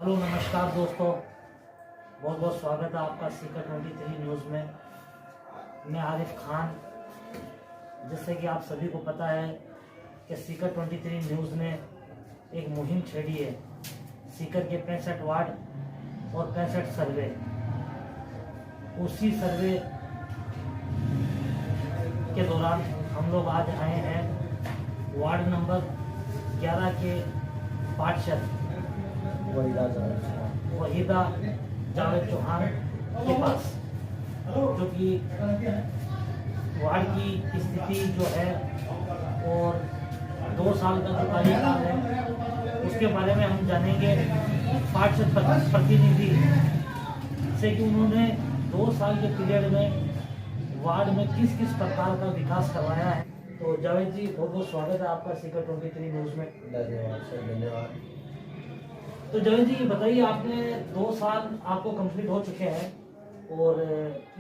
Hello नमस्कार दोस्तों, बहुत बहुत स्वागत है आपका सीकर 23 न्यूज़ में। मैं आरिफ खान। जैसे कि आप सभी को पता है कि सीकर 23 न्यूज़ ने एक मुहिम छेड़ी है। सीकर के 65 वार्ड और 65 सर्वे, उसी सर्वे के दौरान हम लोग आज आए हैं वार्ड नंबर 11 के पार्षद वहीदा जावेद चौहान के पास, जो कि वार्ड की स्थिति जो है और 2 साल का जो कार्यकाल है उसके बारे में हम जानेंगे पार्षद प्रतिनिधि से कि उन्होंने 2 साल के पीरियड में वार्ड में किस किस प्रकार का विकास करवाया है। तो जावेद जी, बहुत बहुत स्वागत है आपका सीकर 23 न्यूज़ में। धन्यवाद सर, धन्यवाद। तो जवेद जी, बताइए, आपने 2 साल आपको कंप्लीट हो चुके हैं और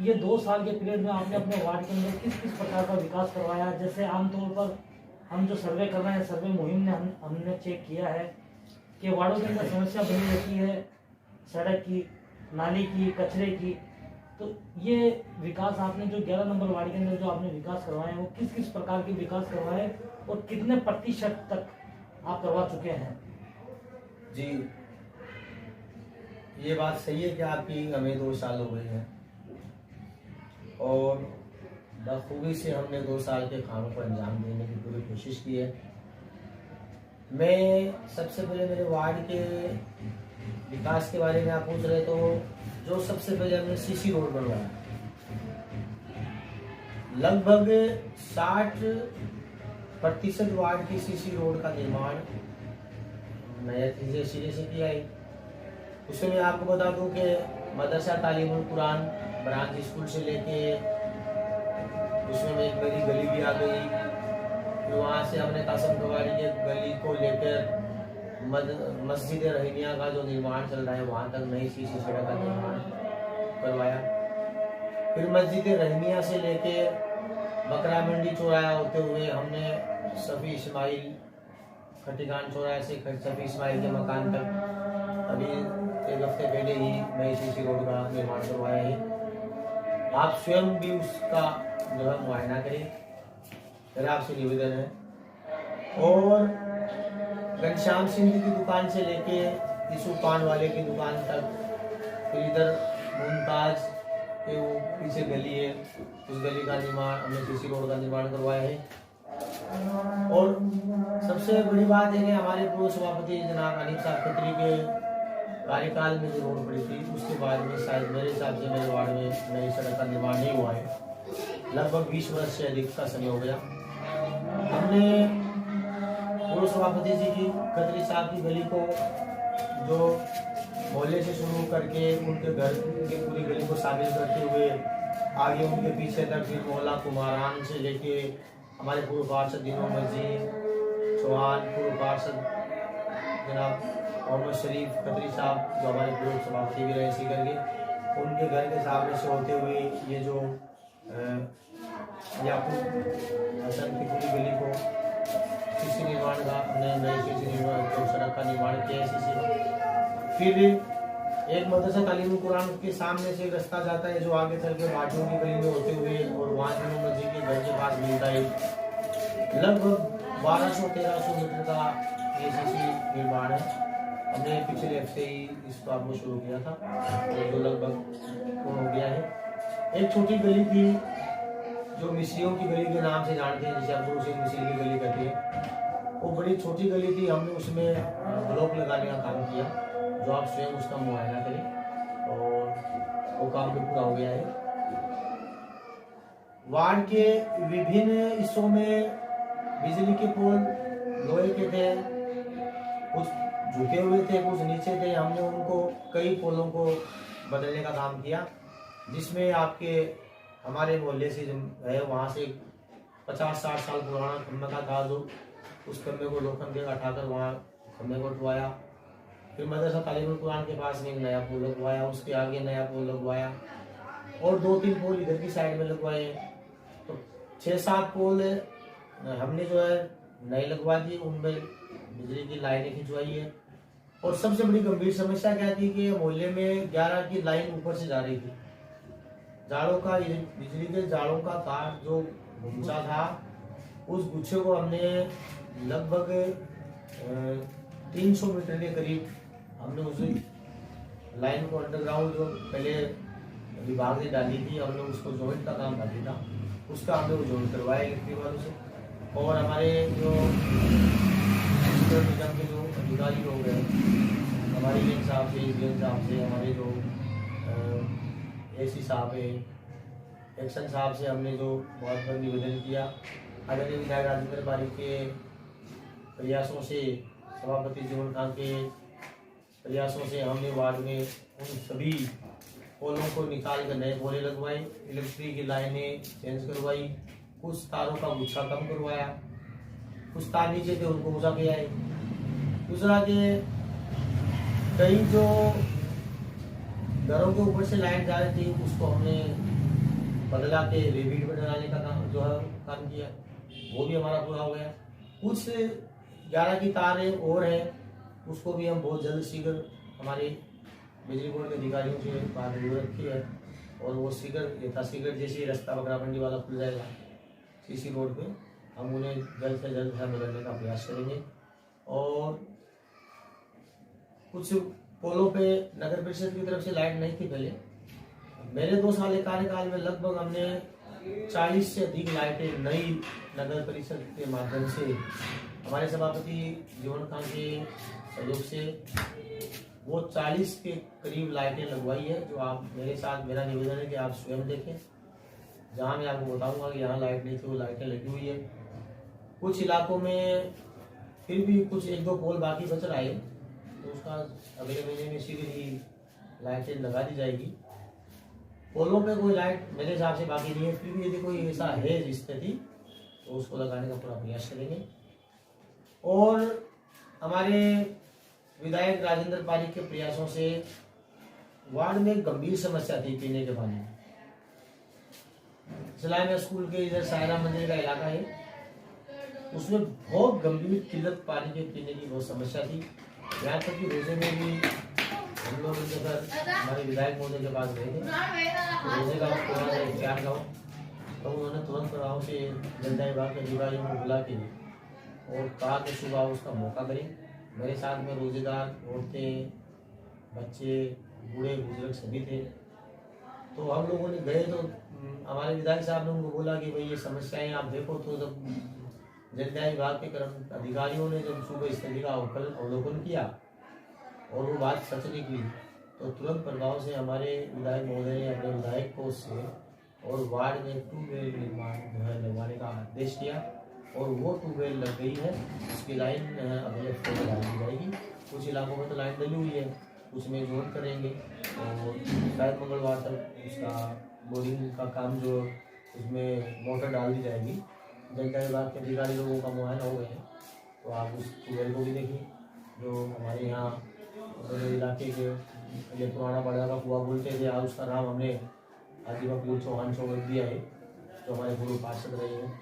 ये 2 साल के पीरियड में आपने अपने वार्ड के अंदर किस किस प्रकार का विकास करवाया। जैसे आमतौर पर हम जो सर्वे कर रहे हैं, सर्वे मुहिम ने हमने चेक किया है कि वार्डों के अंदर समस्या बनी रहती है, सड़क की, नाली की, कचरे की। तो ये विकास आपने जो 11 नंबर वार्ड के अंदर जो आपने विकास करवाए हैं, वो किस किस प्रकार के विकास करवाए और कितने प्रतिशत तक आप करवा चुके हैं? जी, ये बात सही है कि आपकी हमें 2 साल हो गए हैं और बखूबी से हमने 2 साल के कामों को अंजाम देने की पूरी कोशिश की है। मैं सबसे पहले मेरे वार्ड के विकास के बारे में आप पूछ रहे, तो जो सबसे पहले हमने सीसी रोड बनवाया, लगभग 60% वार्ड की सीसी रोड का निर्माण नया चीजें सिरे से किया है। उसमें मैं आपको बता दूं कि मदरसा तालीमुल कुरान ब्रांच स्कूल से लेके उसमें एक बड़ी गली भी आ गई। फिर वहाँ से हमने कासम गवारी के गली को लेकर मस्जिद रहमिया का जो निर्माण चल रहा है वहाँ तक नई सीसी सड़क का निर्माण करवाया। फिर मस्जिद रहमिया से लेके बकरा मंडी चौराया होते हुए हमने सफ़ी इस्माइल खटीगान चौराहे से सफ़ी इस्माइल के मकान तक अभी 1 हफ्ते पहले ही नई सीसी रोड का निर्माण करवाया है। आप स्वयं भी उसका जो है मुआयना करें, मेरा आपसे निवेदन है। और घनश्याम सिंह की दुकान से लेके यीशु पान वाले की दुकान तक, फिर इधर मुमताज के वो पीछे गली है, उस गली का निर्माण हमने सीसी रोड का निर्माण करवाया है। और सबसे बड़ी बात है कि हमारे पूर्व सभापति जनाब अनिल साहब खत्री के कार्यकाल में जो रोड पड़ी थी, उसके बाद में शायद मेरे हिसाब से मेरे वार्ड में नई सड़क का निर्माण नहीं हुआ है। लगभग 20 वर्ष से अधिक का समय हो गया। हमने पूर्व सभापति जी की खत्री साहब की गली को जो मोहल्ले से शुरू करके उनके घर की पूरी गली को शामिल करते हुए आगे उनके पीछे तक, फिर मोहल्ला कुमारान से लेके हमारे पूर्व पार्षद दिनों मजीद चौहान, पूर्व पार्षद जनाब मोहम्मद शरीफ खत्री साहब जो हमारे पूर्व सभापति भी रहे सीकर के, उनके घर के सामने से होते हुए ये जो याकूब हसन की पूरी गली को सीसी निर्माण का हमने नई सीसी निर्माण सड़क का निर्माण किया है। फिर एक मदरसा तालीम कुरान के सामने से एक रास्ता जाता है जो आगे चल के बाटियों की गली में होते हुए और वहाँ दिनों मस्जिद के घर के पास मिलता है। लगभग 1200-1300 मीटर का ये सीसी निर्माण है। हमने पिछले हफ्ते ही इस काम को शुरू किया था और जो लगभग पूर्ण हो गया है। एक छोटी गली थी जो मिस्रियों की गली के नाम से जानते हैं, जिसे अब्दुल हुसैन मिस्री की गली कहते हैं। वो बड़ी छोटी गली थी, हमने उसमें ब्लॉक लगाने का काम किया, जो आप स्वयं उसका मुआयना करें, और वो काम भी पूरा हो गया है। वार्ड के विभिन्न हिस्सों में बिजली के पोल लोहे के थे, कुछ झुके हुए थे, कुछ नीचे थे। हमने उनको कई पोलों को बदलने का काम किया, जिसमें आपके हमारे मोहल्ले से जो है वहाँ से 50-60 साल पुराना खम्भा का था, जो उस खम्भे को लोखंड के उठाकर वहाँ खम्भे को उठवाया। फिर मदरसा तालीमुल कुरान के पास में एक नया पोल लगवाया, उसके आगे नया पोल लगवाया और 2-3 पोल इधर की साइड में लगवाए। तो 6-7 पोल हमने जो है नए लगवा दिए, उनमें बिजली की लाइनें खिंचवाई है। और सबसे बड़ी गंभीर समस्या क्या थी कि मोहल्ले में 11 की लाइन ऊपर से जा रही थी। जाड़ों का, बिजली के जाड़ों का तार जो गुच्छा था, उस गुच्छे को हमने लगभग 300 मीटर के करीब हमने उस लाइन को अंडरग्राउंड जो पहले विभाग ने डाली थी, हमने उसको जॉइंट का काम बाकी था, उसका हमने वो जॉइंट करवाया इलेक्ट्रिक वालों से। और हमारे जो निगम के जो अधिकारी लोग हैं, हमारे एम साहब से, एसडीएम साहब से, हमारे जो एसी साहब है, एक्शन साहब से हमने जो बहुत बड़ा निवेदन किया। आदरणीय विधायक राजेंद्र पारिक के प्रयासों से, सभापति जीवन खान के प्रयासों से हमने वार्ड में उन सभी पोलों को निकाल कर नए पोले लगवाए, इलेक्ट्रिक की लाइनें चेंज करवाई, कुछ तारों का गुच्छा कम करवाया, कुछ तार नीचे थे उनको ऊंचा किया है। दूसरा कि कई जो घरों के ऊपर से लाइट जा रही थी उसको हमने बदला के रेबिट में डलाने का काम जो है काम किया, वो भी हमारा पूरा हो गया। कुछ 11 की तारें और है, उसको भी हम बहुत जल्द शीघ्र हमारे बिजली बोर्ड के अधिकारियों से बात रखी है, और वो शीघ्र जैसे रास्ता बकरा मंडी वाला खुल जाएगा सीसी रोड पे, हम उन्हें जल्द से जल्द बदलने का प्रयास करेंगे। और कुछ पोलों पे नगर परिषद की तरफ से लाइट नहीं थी पहले। मेरे 2 साल के कार्यकाल में लगभग हमने 40 से अधिक लाइटें नई नगर परिषद के माध्यम से, हमारे सभापति जीवन खान के सहयोग से वो 40 के करीब लाइटें लगवाई है। जो आप मेरे साथ, मेरा निवेदन है कि आप स्वयं देखें, जहां मैं आपको बताऊंगा कि यहाँ लाइट नहीं थी वो लाइटें लगी हुई है। कुछ इलाकों में फिर भी कुछ 1-2 पोल बाकी बच रहा है, तो उसका अगले महीने में शीघ्र ही लाइटें लगा दी जाएगी। पोलों पे कोई लाइट मेरे हिसाब से बाकी नहीं है, फिर भी यदि कोई ऐसा है स्थिति तो उसको लगाने का पूरा प्रयास करेंगे। और हमारे विधायक राजेंद्र पारिक के प्रयासों से वार्ड में एक गंभीर समस्या थी पीने के पानी में। सलाइमा स्कूल के इधर सायरा मंदिर का इलाका है, उसमें बहुत गंभीर किल्लत पानी के पीने की बहुत समस्या थी। यहाँ तक कि रोजे में भी हम लोग हमारे विधायक महोदय के पास गए थे, तो रोजे का वक्त क्या गाँव, तो उन्होंने तुरंत प्रभाव से जनता विभाग के अधिकारियों को बुला के और कहा कि सुबह उसका मौका करें। मेरे साथ में रोजेदार, औरतें, बच्चे, बूढ़े बुजुर्ग सभी थे। तो हम लोगों ने गए तो हमारे विधायक साहब ने उनको बोला कि भाई ये समस्याएं आप देखो। तो जब जनता विभाग के अधिकारियों ने जब सुबह स्थिति का अवलोकन किया और वो बात सच निकली, तो तुरंत प्रभाव से हमारे विधायक महोदय ने अपने विधायक कोष से और वार्ड में ट्यूबवेल निर्माण जो है लगवाने का आदेश किया, और वो ट्यूबवेल लग गई है। उसकी लाइन अगले हफ्ते में डाली जाएगी। कुछ इलाकों में तो लाइन डली हुई है, उसमें जोड़ करेंगे और शायद मंगलवार तक उसका बोरिंग का काम जो उसमें मोटर डाल दी जाएगी। जनता विभाग के अधिकारी लोगों का मुआयना हो गया है, तो आप उस ट्यूबवेल को भी देखिए। जो हमारे यहाँ इलाके के ये पुराना बड़ा का कुआ बोलते थे, आज उसका नाम हमने आजीबापुर चौहान चौक दिया है, जो हमारे पूर्व पार्षद रहे हैं।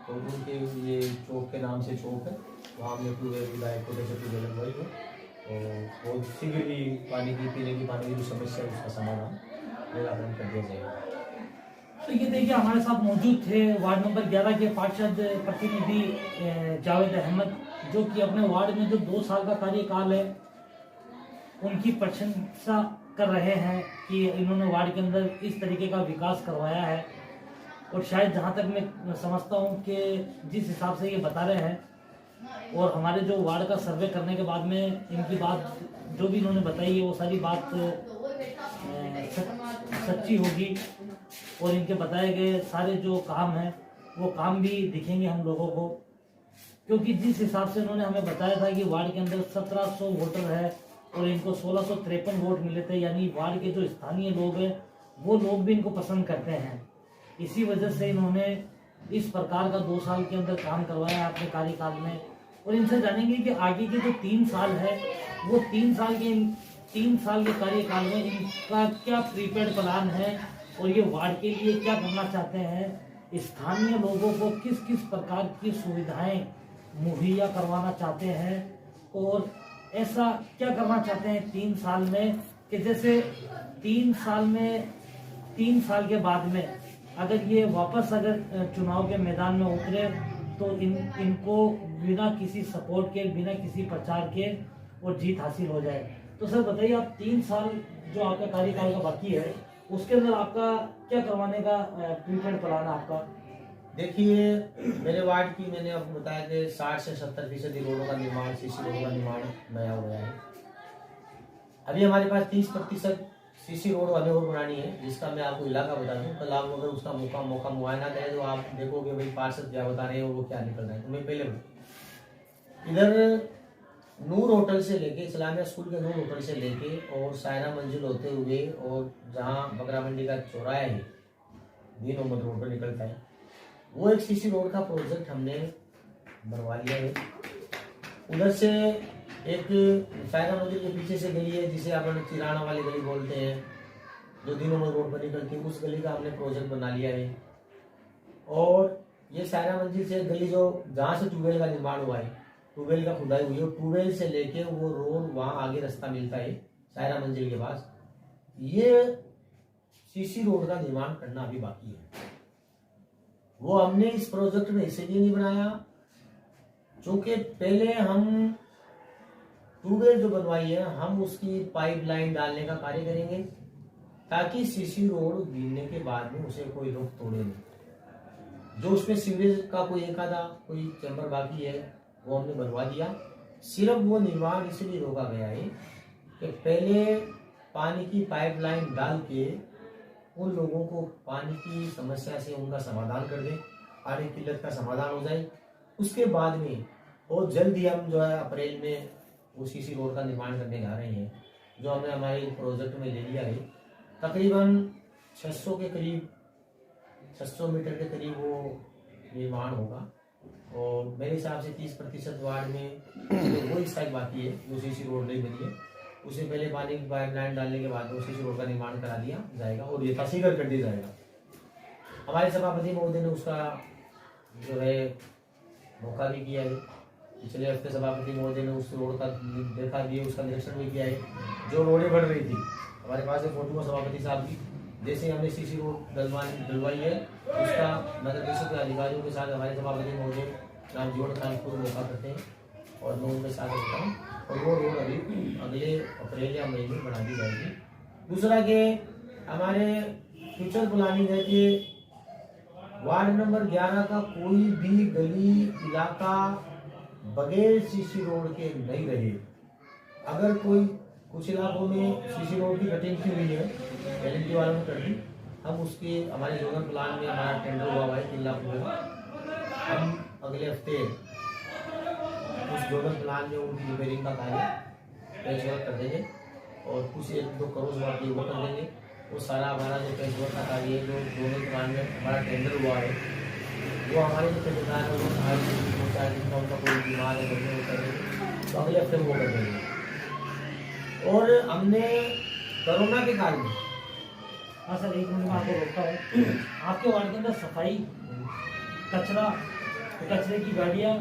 तो उनके ये चौक के नाम से चौक है, वहाँ हमने ट्यूबवेल विधायक को जैसे ट्यूबवेल लगवाई है, और बहुत शीघ्र ही पानी की, पीने की पानी की जो समस्या है उसका समाधान निराकरण कर दिया जाएगा। तो ये देखिए हमारे साथ मौजूद थे वार्ड नंबर 11 के पार्षद प्रतिनिधि जावेद अहमद, जो कि अपने वार्ड में जो 2 साल का कार्यकाल है उनकी प्रशंसा कर रहे हैं कि इन्होंने वार्ड के अंदर इस तरीके का विकास करवाया है। और शायद जहाँ तक मैं समझता हूँ कि जिस हिसाब से ये बता रहे हैं, और हमारे जो वार्ड का सर्वे करने के बाद में इनकी बात जो भी इन्होंने बताई है वो सारी बात सच्ची होगी, और इनके बताए गए सारे जो काम हैं वो काम भी दिखेंगे हम लोगों को। क्योंकि जिस हिसाब से उन्होंने हमें बताया था कि वार्ड के अंदर 1700 वोटर है और इनको 1653 वोट मिले थे, यानी वार्ड के जो स्थानीय लोग हैं वो लोग भी इनको पसंद करते हैं। इसी वजह से इन्होंने इस प्रकार का 2 साल के अंदर काम करवाया अपने कार्यकाल में। और इनसे जानेंगे कि आगे के जो 3 साल है वो 3 साल के कार्यकाल में इनका क्या प्रीपेड प्लान है, और ये वार्ड के लिए क्या करना चाहते हैं, स्थानीय लोगों को किस किस प्रकार की सुविधाएं मुहैया करवाना चाहते हैं, और ऐसा क्या करना चाहते हैं 3 साल में कि जैसे 3 साल में 3 साल के बाद में अगर ये वापस अगर चुनाव के मैदान में उतरे तो इनको बिना किसी सपोर्ट के, बिना किसी प्रचार के और जीत हासिल हो जाए। तो सर बताइए, आप 3 साल जो आपका कार्यकाल का बाकी है उसके अंदर आपका क्या करवाने का प्रीपेड प्लान है आपका? देखिए, मेरे वार्ड की मैंने आपको बताया कि 60 से 70% रोडों का निर्माण, सीसी रोडों का निर्माण नया हो गया है। अभी हमारे पास 30% सीसी रोड हमें और बनानी है, जिसका मैं आपको इलाका बता दूं। कल आप अगर उसका मौका मुआयना करें तो आप देखोगे भाई पार्षद क्या बता रहे हैं और वो क्या निकल रहा है। तो मैं पहले इधर नूर होटल से लेके, इस्लामिया स्कूल के नूर होटल से लेके और सायरा मंजिल होते हुए और जहाँ बकरा मंडी का चौराहा है, दीन मोहम्मद रोड पर निकलता है, वो एक सीसी रोड का प्रोजेक्ट हमने बनवा लिया है। उधर से एक सायरा मंदिर के पीछे से गली है जिसे अपन चिराना वाली गली बोलते हैं, जो दीन मोहम्मद रोड पर निकलती है, उस गली का हमने प्रोजेक्ट बना लिया है। और ये सायरा मंजिल से गली जो जहाँ से ट्यूबवेल का निर्माण हुआ है, ट्यूबवेल का खुदाई हुई है, ट्यूबवेल से लेके वो रोड वहाँ आगे रास्ता मिलता है सायरा मंजिल के पास, ये सीसी रोड का निर्माण करना अभी बाकी है। वो हमने इस प्रोजेक्ट में इसलिए नहीं बनाया क्योंकि पहले हम ट्यूबवेल जो बनवाई है हम उसकी पाइपलाइन डालने का कार्य करेंगे ताकि सीसी रोड गिरने के बाद में उसे कोई रोक तोड़े नहीं। जो उसमें सीवरेज का कोई एक आधा कोई चैम्बर बाकी है वो हमने बनवा दिया। सिर्फ वो निर्माण इसलिए रोका गया है कि पहले पानी की पाइपलाइन डाल के उन लोगों को पानी की समस्या से उनका समाधान कर दें, पानी की किल्लत का समाधान हो जाए। उसके बाद में और जल्द ही हम जो है अप्रैल में वो सीसी रोड का निर्माण करने जा रहे हैं, जो हमने हमारे प्रोजेक्ट में ले लिया है। तकरीबन 600 के करीब, 600 मीटर के करीब वो निर्माण होगा। और मेरे हिसाब से 30% वार्ड में तो वो हिस्सा बाकी है जो सीसी रोड नहीं बनी है, उसे पहले पानी की पाइपलाइन डालने के बाद सीसी रोड का निर्माण करा दिया जाएगा और ये तसीगर कर दिया जाएगा। हमारे सभापति महोदय ने उसका जो है मौका भी किया है। पिछले हफ्ते सभापति महोदय ने उस रोड का देखा भी है, उसका निरीक्षण भी किया है। जो रोडें बढ़ रही थी, हमारे पास एक फोटो सभापति साहब की, जैसे हमने सीसी रोड डलवाई है उसका नगर परिषद के अधिकारियों के साथ हमारे सभापति महोदय नाम जीवन कानपुर मौका करते हैं और मैं उनके साथ रहता हूँ और वो रोड अभी अगले अप्रैल या मई में बना दी जाएगी। दूसरा कि हमारे फ्यूचर प्लानिंग है कि वार्ड नंबर 11 का कोई भी गली इलाका बगैर सीसी रोड के नहीं रहे। अगर कोई कुछ इलाकों में सीसी रोड की कटिंग की हुई है, एलएनटी वालों ने कर दी, हम उसके हमारे जोनल प्लान में हमारा टेंडर हुआ है 3 लाख रुपये का। हम अगले हफ्ते उस जोनल प्लान में उनकी रिपेयरिंग का कार्य पैचवर्क कर देंगे और कुछ 1-2 करोड़ रुपये वो कर देंगे। वो सारा हमारा जो पैचवर्क का कार्य है जो जोनल प्लान में हमारा टेंडर हुआ है, वो हमारे जो ठेकेदार है वो उनका कोई बीमार है वो कर देंगे, तो अगले हफ्ते वो कर देंगे। और हमने कोरोना के काल में, हाँ सर, एक मिनट में आपको रोकता हूँ। आपके वार्ड के अंदर सफाई, कचरा, कचरे की गाड़ियाँ,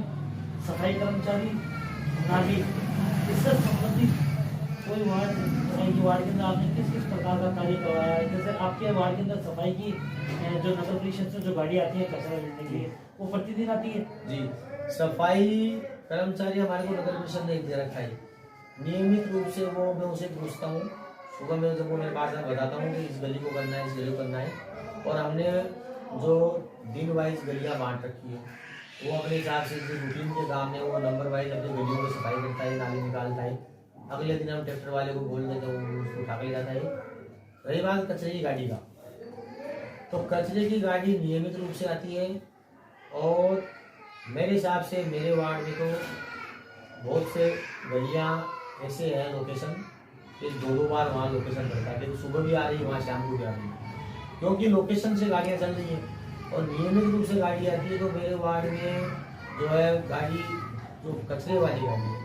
सफाई कर्मचारी, नाली, इससे संबंधित कोई वार्ड के अंदर आपने किस किस प्रकार का कार्य करवाया है? जैसे आपके वार्ड के अंदर सफाई की जो नगर परिषद से जो गाड़ी आती है कचरा लेने के लिए, वो प्रतिदिन आती है? जी, सफाई कर्मचारी हमारे को नगर परिषद ने दे रखा है। नियमित रूप से वो मैं उसे पूछता हूँ, सुबह में जब उन्हें बात बताता हूँ कि इस गली को करना है, इस गली को करना है। और हमने जो दिन वाइज गलियाँ बांट रखी है, वो अपने हिसाब से जो रूटीन के काम है वो नंबर वाइज अपनी गलियों की सफाई करता है, नाली निकालता है। अगले दिन हम ट्रैक्टर वाले को बोल देते हैं, वो उसको उठा के जाता है। रही बात कचरे की गाड़ी का, तो कचरे की गाड़ी नियमित रूप से आती है और मेरे हिसाब से मेरे वार्ड में तो बहुत से गलियाँ ऐसे हैं लोकेशन कि 2-2 बार वहाँ लोकेशन करता है, लेकिन सुबह भी आ रही है, वहाँ शाम को भी आ रही है, क्योंकि लोकेशन से गाड़ियाँ चल रही हैं और नियमित रूप से गाड़ी आती है। तो मेरे वार्ड में जो है गाड़ी, जो कचरे वाली गाड़ी है,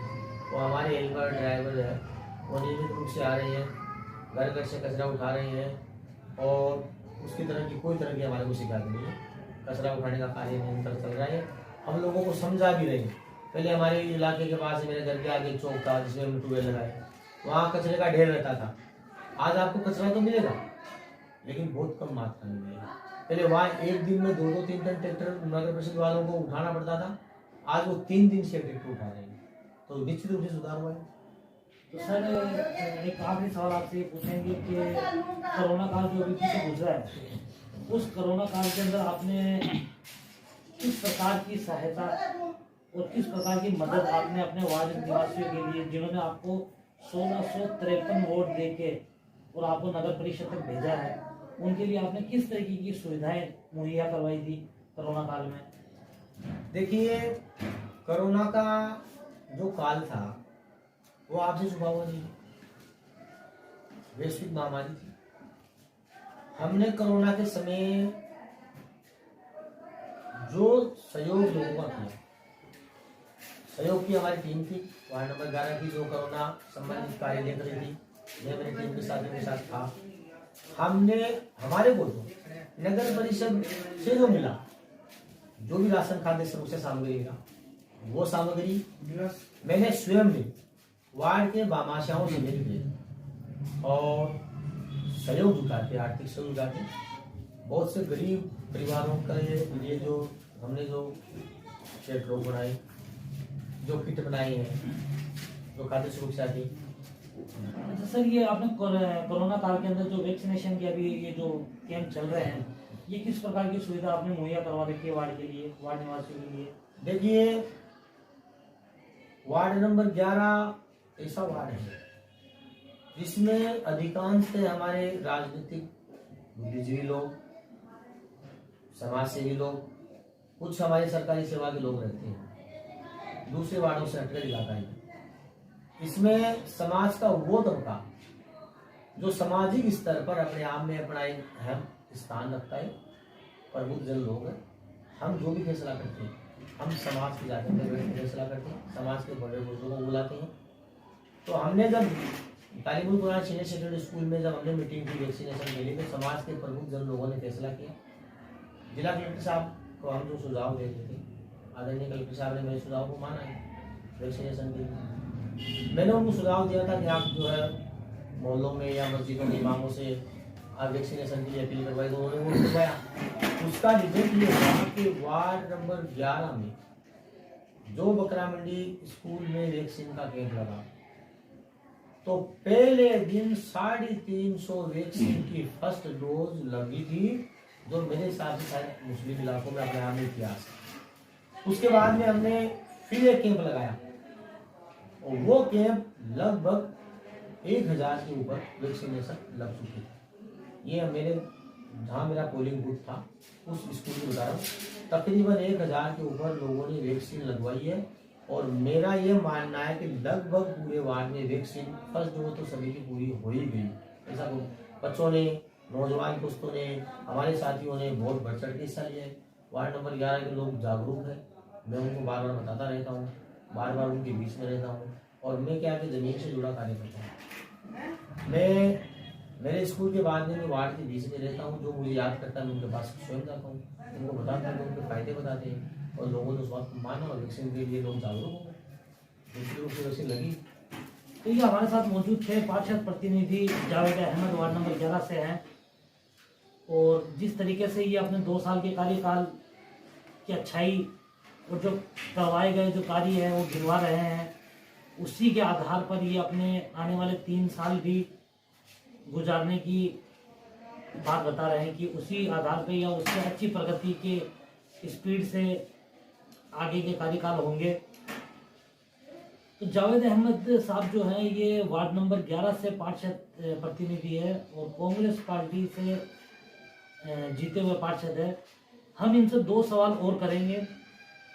वो हमारे हेल्पर ड्राइवर है, वो नियमित रूप से आ रहे हैं, घर घर से कचरा उठा रहे हैं और उसकी तरह की कोई तरह की हमारे को शिकायत नहीं है। कचरा उठाने का कार्य निरंतर चल रहा है। हम लोगों को समझा भी रहे हैं पहले हमारे इलाके के पास मेरे घर के आगे एक चौक था जिसमें हमने ट्यूबवेल लगाए, वहाँ कचरे का ढेर रहता था। आज आपको कचरा तो मिलेगा लेकिन बहुत कम मात्रा में मिलेगा। पहले वहाँ एक दिन में 2-3 टन ट्रैक्टर नगर परिषद वालों को उठाना पड़ता था, आज वो 3 दिन से ट्रैक्टर उठा रहे हैं, तो निश्चित रूप से सुधार हुआ है। तो सर एक आखिरी सवाल आपसे ये पूछेंगे कि कोरोना काल जो अभी पीछे गुजरा है, उस कोरोना काल के अंदर आपने किस प्रकार की सहायता और किस प्रकार की मदद आपने अपने वार्ड निवासियों के लिए, जिन्होंने आपको 1653 वोट देके और आपको नगर परिषद तक भेजा है, उनके लिए आपने किस तरीके की सुविधाएं मुहैया करवाई थी कोरोना काल में? देखिए, कोरोना का जो काल था वो आपसे छुपा हुआ नहीं, वैश्विक महामारी थी। हमने कोरोना के समय जो सहयोग लोगों का किया, सहयोग की हमारी टीम थी वार्ड नंबर 11 की, जो कोरोना संबंधित कार्य देख रही थी, मैं मेरी टीम के साथ मेरे साथ था। हमने हमारे को तो नगर परिषद से जो मिला, जो भी राशन खाद्य सुरक्षा सामग्री मिला, वो सामग्री मैंने स्वयं में वार्ड के बामाशाओं से मिलकर और सहयोग जुटाते, आर्थिक सहयोग जुटाते, बहुत से गरीब परिवारों के लिए जो हमने जो शेड रोग बनाए, जो किट बनाए हैं, जो खाद्य सुरक्षा की। अच्छा सर, ये आपने कोरोना काल के अंदर जो वैक्सीनेशन के अभी ये जो कैंप चल रहे हैं, ये किस प्रकार की सुविधा आपने मुहैया करवा रखी है वार्ड के लिए, वार्ड निवासियों के लिए? देखिए, वार्ड नंबर 11 ऐसा वार्ड है जिसमें अधिकांश हमारे राजनीतिक बुद्धिजीवी लोग, समाज सेवी लोग, कुछ हमारे सरकारी सेवा के लोग रहते हैं। दूसरे वार्डों से हटकर इलाका है। इसमें समाज का वो तबका जो सामाजिक स्तर पर अपने आप में अपना एक अहम स्थान रखता है, प्रबुद्ध जन लोग हैं। हम जो भी फैसला करते हैं, हम समाज के जाकर के फैसला करते हैं, समाज के बड़े बुजुर्गों को बुलाते हैं। तो हमने जब तालीमुल कुरान सीनियर सेकेंडरी स्कूल में जब हमने मीटिंग की वैक्सीनेशन के लिए, तो समाज के प्रमुख जन लोगों ने फैसला किया। जिला कलेक्टर साहब को हम जो सुझाव दे रहे थे, आदरणीय कलेक्टर साहब ने मेरे सुझाव को माना है वैक्सीनेशन के लिए। मैंने उनको सुझाव दिया था कि आप जो है मोहल्लों में या मस्जिदों के इमामों से आप वैक्सीनेशन के लिए अपील करवाई, तो उन्होंने वो करवाया। उसका रिजल्ट ये हुआ कि वार्ड नंबर 11 में जो बकरा मंडी स्कूल में वैक्सीन का कैंप लगा, तो पहले दिन 350 वैक्सीन की फर्स्ट डोज लगी थी, जो मेरे हिसाब से शायद मुस्लिम इलाकों में अपने आप में इतिहास है। उसके बाद में हमने फिर एक कैंप लगाया और वो कैंप लगभग 1000 के ऊपर वैक्सीनेशन लग चुकी थी। ये मेरे जहाँ मेरा पोलिंग बूथ था उस स्कूल में बता रहा हूँ, तकरीबन 1000 के ऊपर लोगों ने वैक्सीन लगवाई है। और मेरा ये मानना है कि लगभग पूरे वार्ड में वैक्सीन फर्स्ट डोज तो सभी की पूरी हो ही गई। ऐसा बच्चों ने, नौजवान दोस्तों ने, हमारे साथियों ने बहुत बढ़ चढ़ के हिस्सा लिया है। वार्ड नंबर 11 के लोग जागरूक हैं, मैं उनको बार बार बताता रहता हूँ, बार बार उनके बीच में रहता हूँ। और मैं क्या कि जमीन से जुड़ा कार्य करता हूँ। मैं मेरे स्कूल के बाद में मैं वार्ड के बीच में रहता हूँ, जो मुझे याद करता है मैं उनके पास स्वयं जाता हूँ, उनको बताता हूँ, उनके फायदे बताते हैं और लोगों ने उस बात को माना और वैक्सीन के लिए लोग जागरूक हो गए। दूसरी रूप से वैक्सीन लगी। तो ये हमारे साथ मौजूद थे पार्षद प्रतिनिधि जावेद अहमद, वार्ड नंबर 11 से हैं। और जिस तरीके से ये अपने 2 साल के कार्यकाल की अच्छाई और जो करवाए गए जो कार्य है वो गिनवा रहे हैं, उसी के आधार पर ये अपने आने वाले 3 साल भी गुजारने की बात बता रहे हैं कि उसी आधार पर या उससे अच्छी प्रगति के स्पीड से आगे के कार्यकाल होंगे। तो जावेद अहमद साहब जो हैं ये वार्ड नंबर 11 से पार्षद प्रतिनिधि है और कांग्रेस पार्टी से जीते हुए पार्षद है। हम इनसे 2 सवाल और करेंगे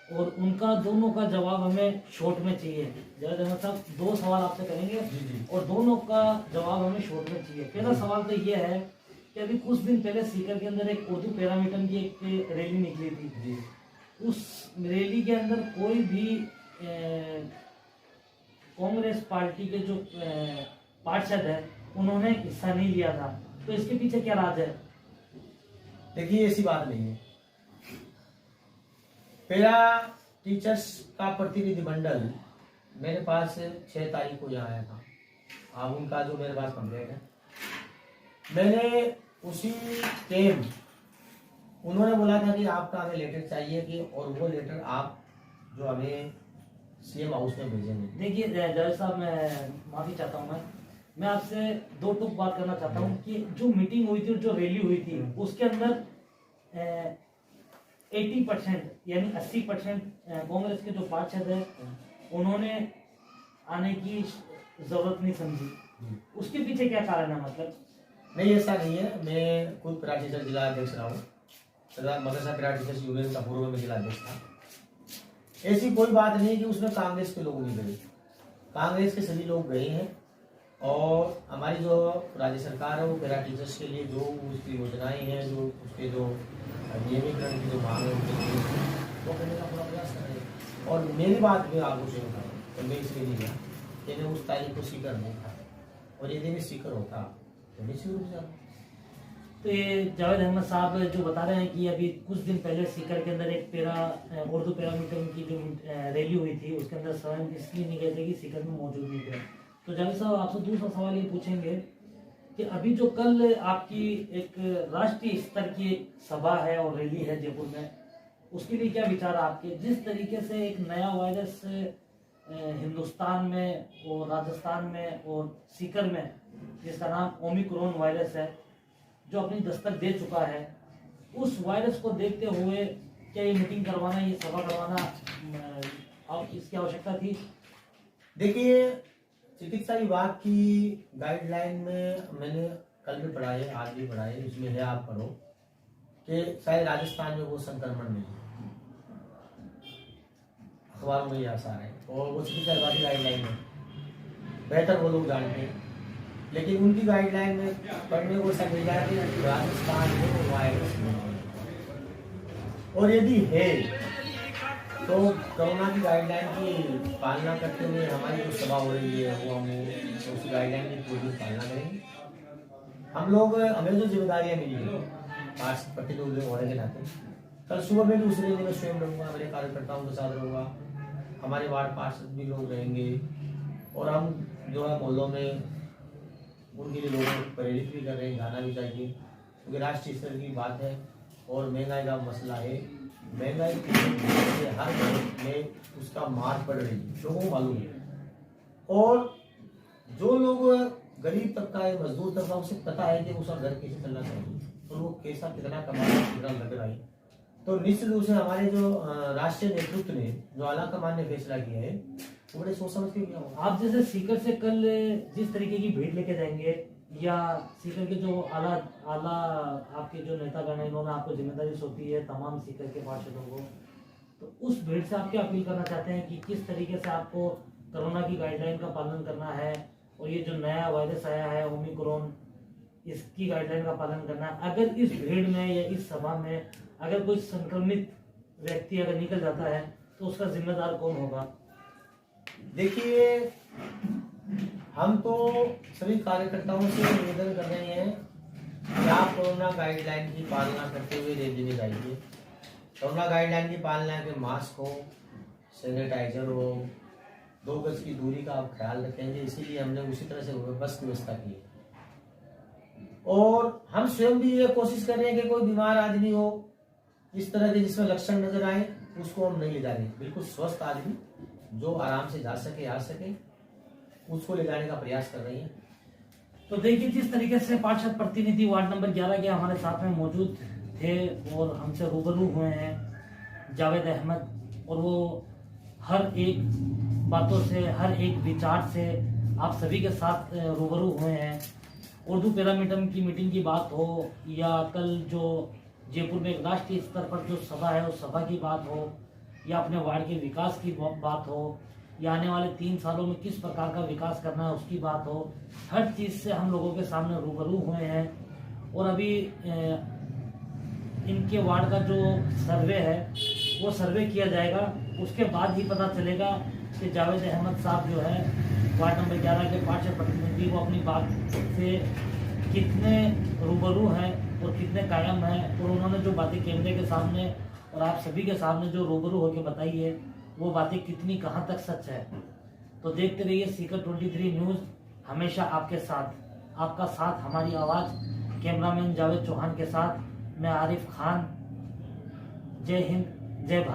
और उनका दोनों का जवाब हमें शॉर्ट में चाहिए। जावेद अहमद साहब 2 सवाल आपसे करेंगे और दोनों का जवाब हमें शॉर्ट में चाहिए। पहला सवाल तो ये है कि अभी कुछ दिन पहले सीकर के अंदर एक उर्दू पैरामीटर की एक रैली निकली थी। उस रैली के अंदर कोई भी कांग्रेस पार्टी के जो पार्षद है उन्होंने हिस्सा नहीं लिया था, तो इसके पीछे क्या राज है? देखिए, ऐसी बात नहीं है। पहला टीचर्स का प्रतिनिधिमंडल मेरे पास 6 तारीख को यहाँ आया था। अब उनका जो मेरे पास कंप्लेंट है, मैंने उसी टाइम उन्होंने बोला था कि आपका हमें लेटर चाहिए कि, और वो लेटर आप जो हमें सीएम हाउस में भेजेंगे। देखिए जावेद साहब, मैं माफी चाहता हूँ, मैं आपसे दो टुक बात करना चाहता हूँ कि जो मीटिंग हुई थी और जो रैली हुई थी उसके अंदर 80% यानी 80% कांग्रेस के जो पार्षद है उन्होंने आने की जरूरत नहीं समझी। उसके पीछे क्या कारण है? मतलब नहीं, ऐसा नहीं है। मैं खुद पिराट टीचर जिला अध्यक्ष रहा हूँ, मदरसा पिराट टीचर्स यूनियन का पूर्व में जिला अध्यक्ष था। ऐसी कोई बात नहीं कि उसमें कांग्रेस के लोग नहीं गए, कांग्रेस के सभी लोग गए हैं। और हमारी जो राज्य सरकार है वो पिराट टीचर्स के लिए जो उसकी योजनाएं हैं, जो उसके जो नियमितकरण की जो मांग है उनके लिए वो करने का पूरा प्रयास कर रहे हैं। और मेरी बात में आपको से बता रहा हूँ, तो मैं इसलिए नहीं गया कि मैं उस तारीख को सीकर नहीं था, और यदि मैं सीकर होता तो निश्चित रूप से। तो ये जावेद अहमद साहब जो बता रहे हैं कि अभी कुछ दिन पहले सीकर के अंदर एक उर्दू पैरामीटर की जो रैली हुई थी उसके अंदर स्वयं इसलिए नहीं गए थे कि सीकर में मौजूद नहीं थे। तो जावेद साहब, आपसे दूसरा सवाल ये पूछेंगे कि अभी जो कल आपकी एक राष्ट्रीय स्तर की एक सभा है और रैली है जयपुर में, उसके लिए क्या विचार है आपके? जिस तरीके से एक नया वायरस हिंदुस्तान में और राजस्थान में और सीकर में, जिसका नाम ओमिक्रॉन वायरस है, जो अपनी दस्तक दे चुका है, उस वायरस को देखते हुए क्या ये मीटिंग करवाना, ये सभा करवाना अब इसकी आवश्यकता थी? देखिए, चिकित्सा विभाग की गाइडलाइन में मैंने कल भी पढ़ा है, आज भी पढ़ा है, इसमें है, आप पढ़ो कि शायद राजस्थान में वो संक्रमण नहीं है, अखबारों में ये आसार है, और वो चिकित्सा विभाग की गाइडलाइन में बेहतर वो लोग जानते हैं। लेकिन उनकी गाइडलाइन में पढ़ने को सब मिल जाए कि राजस्थान में वो वायरस नहीं है, और यदि है तो कोरोना की गाइडलाइन की पालना करते हुए हमारी जो सभा हो रही है वो हम उस गाइडलाइन की पूरी पालना करेंगे। हम लोग, हमें जो जिम्मेदारियां मिली है पार्षद प्रतिनिधि होने के नाते, कल सुबह में भी उस रैली में स्वयं रहूँगा, मेरे कार्यकर्ताओं के साथ रहूँगा, हमारे वार्ड पार्षद भी लोग रहेंगे, और हम जो है मोहल्लों में उनके लिए लोगों को प्रेरित भी कर रहे हैं, जाना भी चाहिए, क्योंकि राष्ट्रीय स्तर की बात है और महंगाई का मसला है। महंगाई की हर घर में उसका मार पड़ रही है, लोगों को मालूम है, और जो लोग गरीब तबका है, मजदूर तबका, उसे पता है कि उसका घर कैसे चलना चाहिए, तो वो कैसा कितना कमाना, कितना लग रहा है। तो निश्चित रूप से हमारे जो राष्ट्रीय नेतृत्व ने जो आला कमान ने फैसला किया है वो बड़े सोच समझ के किया होगा। आप जैसे सीकर से कल जिस तरीके की भीड़ लेके जाएंगे, या सीकर के जो आला आपके जो नेतागण है, इन्होंने आपको जिम्मेदारी सौंपी है तमाम सीकर के पार्षदों को, तो उस भीड़ से आप क्या अपील करना चाहते हैं कि किस तरीके से आपको कोरोना की गाइडलाइन का पालन करना है, और ये जो नया वायरस आया है ओमिक्रॉन, इसकी गाइडलाइन का पालन करना है? अगर इस भीड़ में या इस सभा में अगर कोई संक्रमित व्यक्ति अगर निकल जाता है तो उसका जिम्मेदार कौन होगा? देखिए, हम तो सभी कार्यकर्ताओं से निवेदन कर रहे हैं कि आप कोरोना गाइडलाइन की पालना करते हुए रैली में जाइए। कोरोना गाइडलाइन की पालना के मास्क हो, सैनिटाइजर हो, 2 गज की दूरी का आप ख्याल रखेंगे, इसीलिए हमने उसी तरह से बस व्यवस्था की है। और हम स्वयं भी ये कोशिश कर रहे हैं कि कोई बीमार आदमी हो इस तरह के जिसमें लक्षण नजर आए, उसको हम नहीं ले जा रहे। बिल्कुल स्वस्थ आदमी जो आराम से जा सके, आ सके, उसको ले जाने का प्रयास कर रही है। तो देखिए, जिस तरीके से पार्षद प्रतिनिधि वार्ड नंबर 11 के हमारे साथ में मौजूद थे और हमसे रूबरू हुए हैं जावेद अहमद, और वो हर एक बातों से, हर एक विचार से आप सभी के साथ रूबरू हुए हैं। उर्दू पैरामीटर की मीटिंग की बात हो, या कल जो जयपुर में एक राष्ट्रीय स्तर पर जो सभा है उस सभा की बात हो, या अपने वार्ड के विकास की बात हो, या आने वाले 3 सालों में किस प्रकार का विकास करना है उसकी बात हो, हर चीज़ से हम लोगों के सामने रूबरू हुए हैं। और अभी इनके वार्ड का जो सर्वे है वो सर्वे किया जाएगा, उसके बाद ही पता चलेगा कि जावेद अहमद साहब जो है वार्ड नंबर 11 के पार्षद प्रतिनिधि वो अपनी बात से कितने रूबरू हैं और कितने कायम हैं, और उन्होंने जो बातें कैमरे के सामने और आप सभी के सामने जो रूबरू होकर बताई है वो बातें कितनी कहाँ तक सच है। तो देखते रहिए सीकर 23 न्यूज़, हमेशा आपके साथ, आपका साथ हमारी आवाज़। कैमरामैन जावेद चौहान के साथ मैं आरिफ खान। जय हिंद, जय भारत।